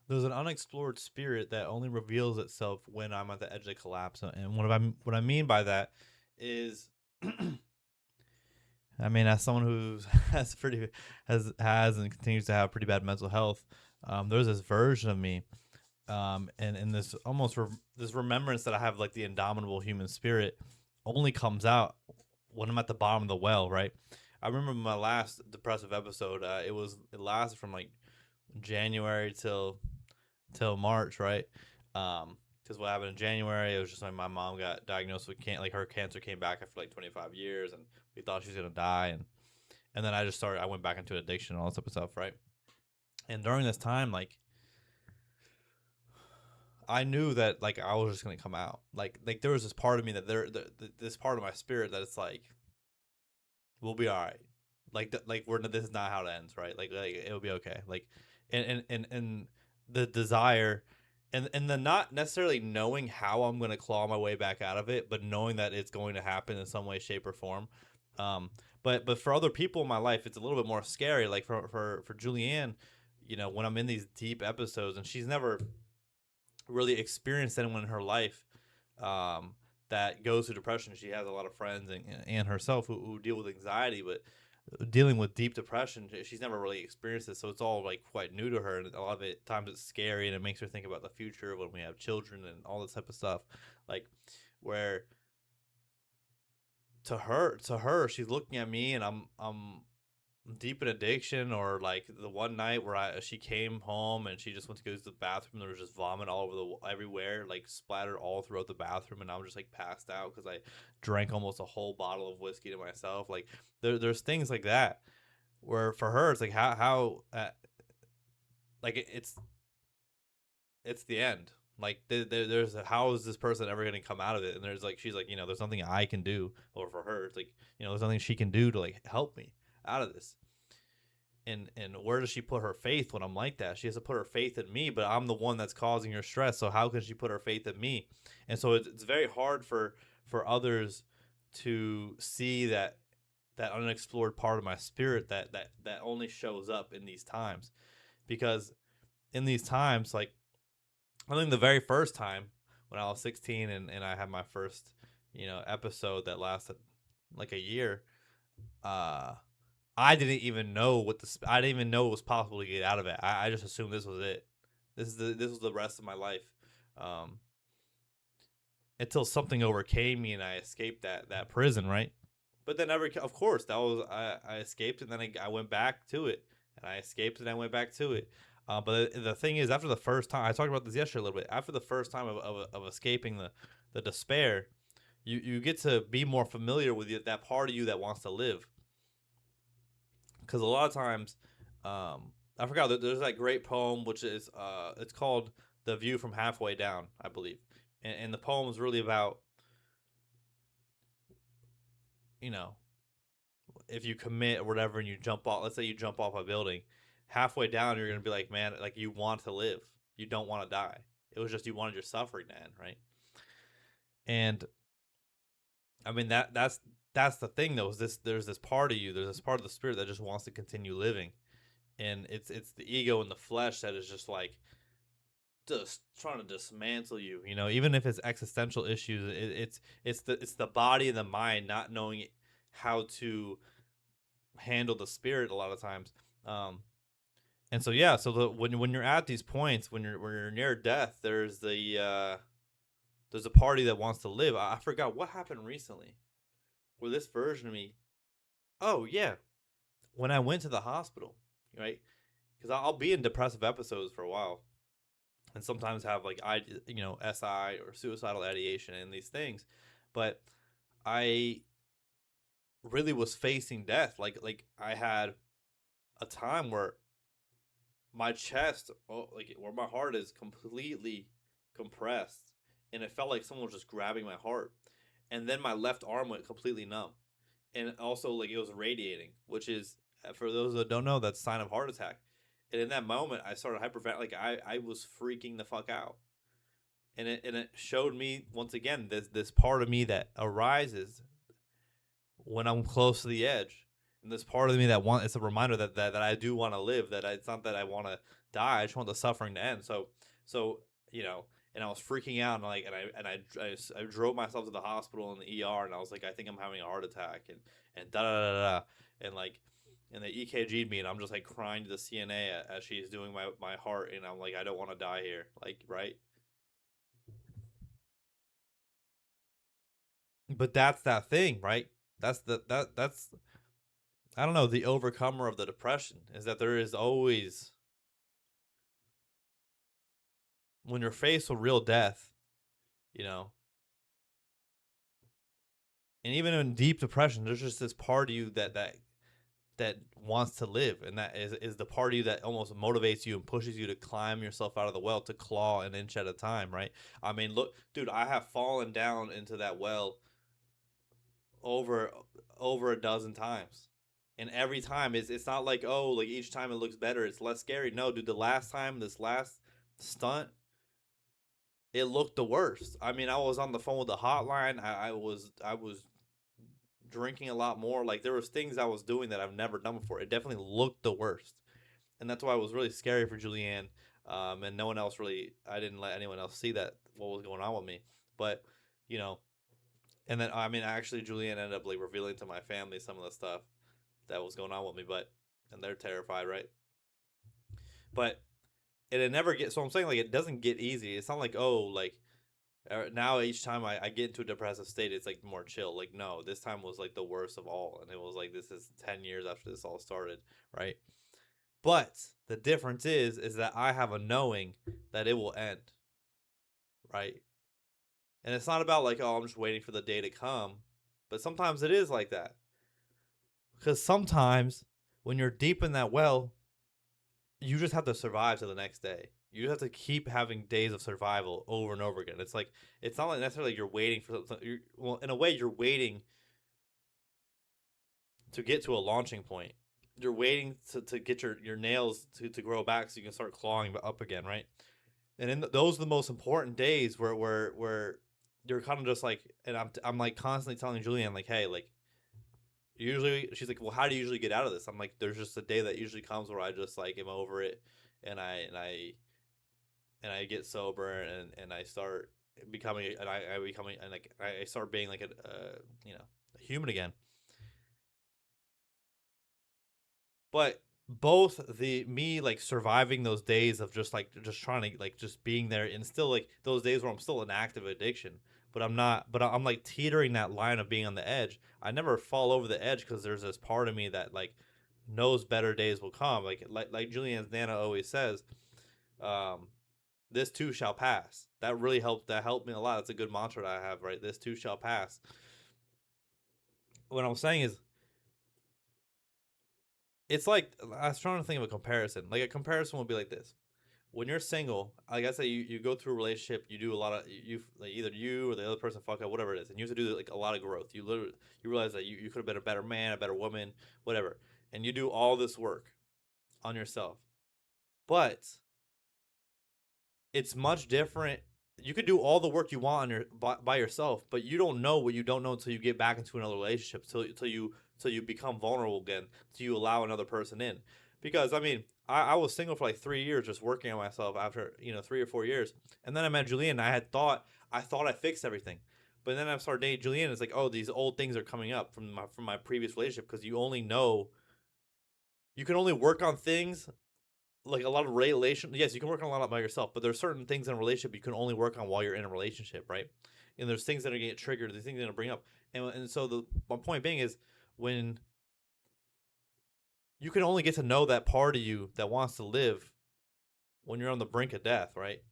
There's an unexplored spirit that only reveals itself when I'm at the edge of collapse. And what I mean by that is, I mean, as someone who has pretty has and continues to have pretty bad mental health, there's this version of me, and this almost this remembrance that I have, like the indomitable human spirit, only comes out when I'm at the bottom of the well, right? I remember my last depressive episode. It lasted from like January till March, right? Because what happened in January, it was just like my mom got diagnosed with like her cancer came back after like 25 years, and we thought she was gonna die, and then I went back into addiction and all this type of stuff, right? And during this time, like I knew that like I was just gonna come out, like there was this part of me that this part of my spirit that it's like we'll be all right, like we're this is not how it ends, right? Like it'll be okay, like and the desire and the not necessarily knowing how I'm going to claw my way back out of it, but knowing that it's going to happen in some way, shape, or form. Um, but for other people in my life, it's a little bit more scary. Like for Julianne, when I'm in these deep episodes, and she's never really experienced anyone in her life um, that goes through depression. She has a lot of friends and herself who deal with anxiety, but dealing with deep depression, she's never really experienced this, so it's all like quite new to her, and a lot of it times it's scary, and it makes her think about the future when we have children and all this type of stuff, like where to her she's looking at me and I'm deep in addiction, or like the one night where she came home and she just went to go to the bathroom and there was just vomit all over the everywhere, like splattered all throughout the bathroom, and I was just like passed out because I drank almost a whole bottle of whiskey to myself. Like there's things like that where for her it's like how like it's the end. Like there's how is this person ever going to come out of it? And there's like she's like there's nothing I can do, or for her it's like there's nothing she can do to like help me out of this. And where does she put her faith when I'm like that? She has to put her faith in me, but I'm the one that's causing her stress. So how can she put her faith in me? And so it's very hard for others to see that unexplored part of my spirit that only shows up in these times, because in these times, like I think the very first time when I was 16 and I had my first episode that lasted like a year, uh I didn't even know I didn't even know it was possible to get out of it. I just assumed this was it. This was the rest of my life. Um, until something overcame me and I escaped that prison, right? But then of course, that was I escaped, and then I went back to it, and I escaped and I went back to it. But the thing is, after the first time, I talked about this yesterday a little bit. After the first time of escaping the despair, you get to be more familiar with that part of you that wants to live, because a lot of times, I forgot there's that great poem which is it's called "The View from Halfway Down," I believe, and the poem is really about you know if you commit or whatever and you jump off. Let's say you jump off a building, halfway down you're gonna be like, man, like you want to live, you don't want to die. It was just you wanted your suffering to end, right? And I mean that's the thing though. Is this there's this part of you, there's this part of the spirit that just wants to continue living, and it's the ego and the flesh that is just like just trying to dismantle you. Even if it's existential issues, it's the body and the mind not knowing how to handle the spirit a lot of times. Um, and so yeah, so when you're at these points, when you're near death, there's a party that wants to live. I forgot what happened recently where this version of me. Oh yeah, when I went to the hospital, right? Because I'll be in depressive episodes for a while, and sometimes have like SI or suicidal ideation and these things, but I really was facing death. Like I had a time where my chest, like where my heart is completely compressed, and it felt like someone was just grabbing my heart, and then my left arm went completely numb, and also like it was radiating, which is for those that don't know, that's a sign of heart attack. And in that moment, I started hyperventilating. Like I was freaking the fuck out, and it showed me once again this part of me that arises when I'm close to the edge. And this part of me that want it's a reminder that I do want to live. It's not that I want to die. I just want the suffering to end. So you know, and I was freaking out and like I drove myself to the hospital in the ER and I was like I think I'm having a heart attack and da da da da and like and they EKG'd me and I'm just like crying to the CNA as she's doing my heart and I'm like I don't want to die here like right. But that's that thing, right? That's I don't know, the overcomer of the depression is that there is always when you're faced with real death, you know, and even in deep depression, there's just this part of you that wants to live, and that is the part of you that almost motivates you and pushes you to climb yourself out of the well to claw an inch at a time, right? I mean, look, dude, I have fallen down into that well over over a dozen times. And every time it's not like oh like each time it looks better it's less scary. No, dude, the last time this last stunt it looked the worst. I mean, I was on the phone with the hotline. I was drinking a lot more. Like there was things I was doing that I've never done before. It definitely looked the worst, and that's why it was really scary for Julianne. And no one else really. I didn't let anyone else see that what was going on with me. But you know, and then I mean, actually, Julianne ended up like revealing to my family some of the stuff that was going on with me. But and they're terrified, right? But it never gets. So I'm saying like it doesn't get easy. It's not like oh like now each time I get into a depressive state it's like more chill like no this time was like the worst of all and it was like this is 10 years after this all started right but the difference is that I have a knowing that it will end right and it's not about like oh I'm just waiting for the day to come but sometimes it is like that because sometimes when you're deep in that well you just have to survive to the next day. You just have to keep having days of survival over and over again. It's like it's not like necessarily you're waiting for you're, well, in a way, you're waiting to get to a launching point. You're waiting to get your nails to grow back so you can start clawing up again, right? And in those are the most important days where you're kind of just like, and I'm like constantly telling Julianne like, hey, like usually she's like, well, how do you usually get out of this? I'm like, there's just a day that usually comes where I just like am over it, and I get sober and I start becoming and I becoming and like I start being like a you know a human again. But both the me like surviving those days of just like just trying to like just being there and still like those days where I'm still in active addiction, but I'm not. But I'm like teetering that line of being on the edge. I never fall over the edge because there's this part of me that like knows better days will come. Like Julianne's Nana always says, um, this too shall pass. That really helped. That helped me a lot. It's a good mantra that I have, right? This too shall pass. What I'm saying is, it's like I was trying to think of a comparison. Like a comparison would be like this: when you're single, like I say, you go through a relationship, you do a lot of you like either you or the other person fuck up, whatever it is, and you have to do like a lot of growth. You literally you realize that you could have been a better man, a better woman, whatever, and you do all this work on yourself. But it's much different. You could do all the work you want on by yourself, but you don't know what you don't know until you get back into another relationship, till you become vulnerable again, till you allow another person in. Because I mean, I was single for like 3 years, just working on myself after 3 or 4 years, and then I met Julian. And I thought I fixed everything, but then I started dating Julian. It's like, oh, these old things are coming up from my previous relationship because you can only work on things like a lot of relation. Yes, you can work on a lot by yourself, but there's certain things in a relationship you can only work on while you're in a relationship, right? And there's things that are gonna get triggered, there's things that are gonna bring up, and so the my point being is when you can only get to know that part of you that wants to live when you're on the brink of death, right?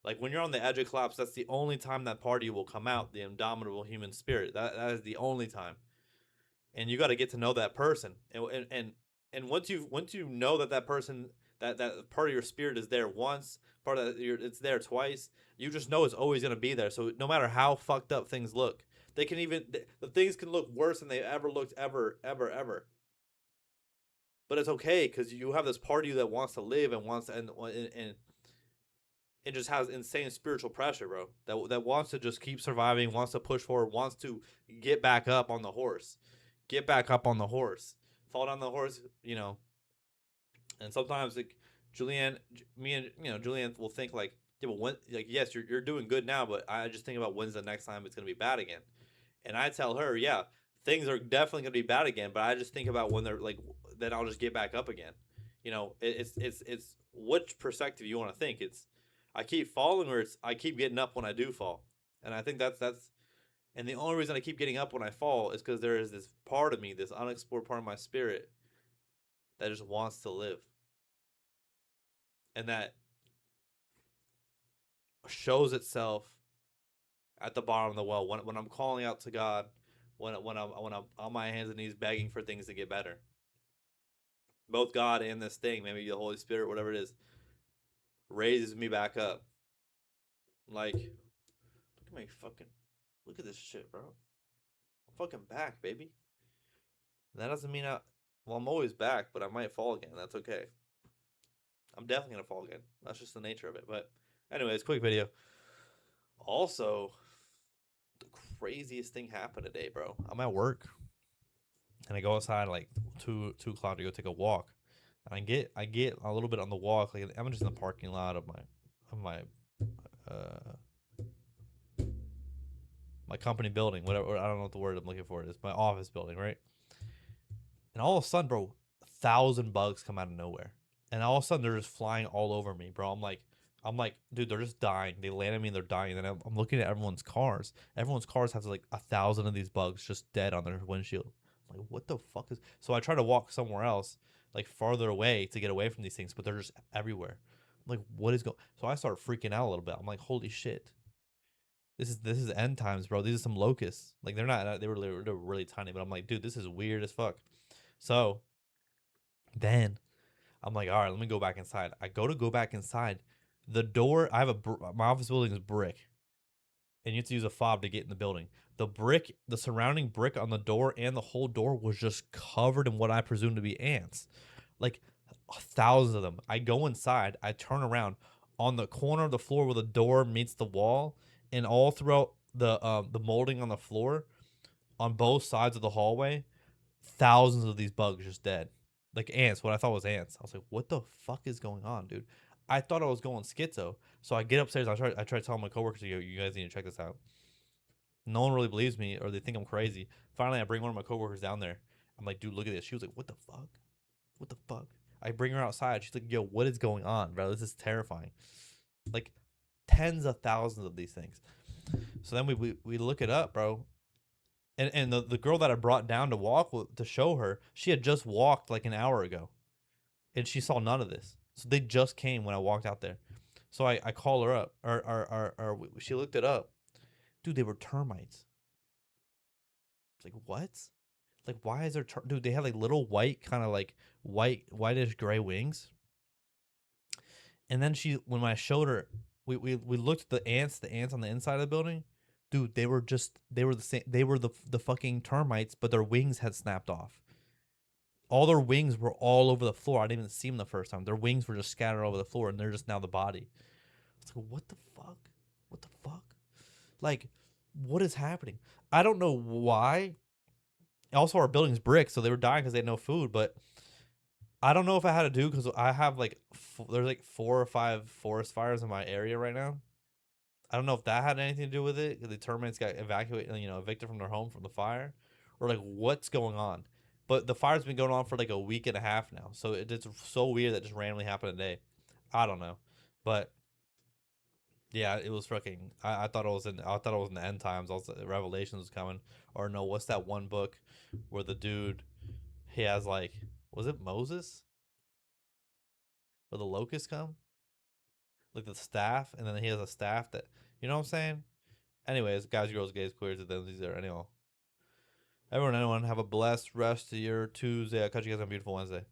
Like when you're on the edge of collapse, that's the only time that part of you will come out, the indomitable human spirit. That is the only time. And you got to get to know that person and once you know that person that part of your spirit is there once part of your it's there twice you just know it's always going to be there so no matter how fucked up things look they can even the things can look worse than they ever looked ever but it's okay because you have this part of you that wants to live and wants to and it just has insane spiritual pressure bro that wants to just keep surviving wants to push forward wants to get back up on the horse get back up on the horse fall down the horse, you know. And sometimes like Julianne, me and Julianne will think like, yeah, but when, like, yes, you're doing good now, but I just think about when's the next time it's gonna be bad again. And I tell her, yeah, things are definitely gonna be bad again, but I just think about when they're like, then I'll just get back up again. It's which perspective you want to think. It's I keep falling, or it's I keep getting up when I do fall. And I think that's and the only reason I keep getting up when I fall is because there is this part of me, this unexplored part of my spirit that just wants to live, and that shows itself at the bottom of the well when I'm calling out to God, when I'm on my hands and knees begging for things to get better. Both God and this thing, maybe the Holy Spirit, whatever it is, raises me back up. Like, look at my fucking, look at this shit, bro. I'm fucking back, baby. That doesn't mean well, I'm always back, but I might fall again. That's okay. I'm definitely gonna fall again. That's just the nature of it. But anyways, quick video. Also, the craziest thing happened today, bro. I'm at work and I go outside like 2 o'clock to go take a walk. And I get a little bit on the walk. Like I'm just in the parking lot of my uh my company building, whatever. I don't know what the word I'm looking for is. My office building, right? And all of a sudden, bro, 1,000 bugs come out of nowhere, and all of a sudden they're just flying all over me, bro. I'm like, dude, they're just dying. They land on me and they're dying. And I'm looking at everyone's cars. Everyone's cars has like 1,000 of these bugs just dead on their windshield. I'm like, what the fuck is? So I try to walk somewhere else, like farther away, to get away from these things, but they're just everywhere. I'm like, what is going? So I start freaking out a little bit. I'm like, holy shit. This is end times, bro. These are some locusts. Like they were really tiny, but I'm like, dude, this is weird as fuck. So then I'm like, all right, let me go back inside. I go back inside. The door, I have my office building is brick, and you have to use a fob to get in the building. The brick, the surrounding brick on the door and the whole door was just covered in what I presume to be ants, like thousands of them. I go inside. I turn around on the corner of the floor where the door meets the wall, and all throughout the molding on the floor on both sides of the hallway, thousands of these bugs just dead. Like ants, what I thought was ants. I was like, what the fuck is going on, dude? I thought I was going schizo. So I get upstairs. I try to tell my coworkers, you guys need to check this out. No one really believes me, or they think I'm crazy. Finally, I bring one of my coworkers down there. I'm like, dude, look at this. She was like, what the fuck? What the fuck? I bring her outside. She's like, yo, what is going on, bro? This is terrifying. Like tens of thousands of these things. So then we look it up, bro. And the girl that I brought down to walk to show her, she had just walked like an hour ago, and she saw none of this. So they just came when I walked out there. So I call her up, or she looked it up. Dude, they were termites. It's like, what? Like, why is there dude? They had like little white, kind of like whitish gray wings. And then when I showed her, we looked at the ants on the inside of the building. Dude, they were the same. They were the fucking termites, but their wings had snapped off. All their wings were all over the floor. I didn't even see them the first time. Their wings were just scattered over the floor, and they're just now the body. It's like, what the fuck? What the fuck? Like, what is happening? I don't know why. Also, our building's brick, so they were dying because they had no food. But I don't know if I had to do because I have like there's like 4 or 5 forest fires in my area right now. I don't know if that had anything to do with it. The termites got evacuated, evicted from their home from the fire, or like what's going on. But the fire's been going on for like a week and a half now, so it's so weird that just randomly happened today. I don't know, but yeah, it was fucking. I thought it was in. I thought it was in the end times. Also, Revelations was coming, or no? What's that one book where the dude he has like was it Moses where the locusts come like the staff, and then he has a staff that you know what I'm saying. Anyways, guys, girls, gays, queers, and then these are anyone. Everyone, have a blessed rest of your Tuesday. I'll catch you guys on a beautiful Wednesday.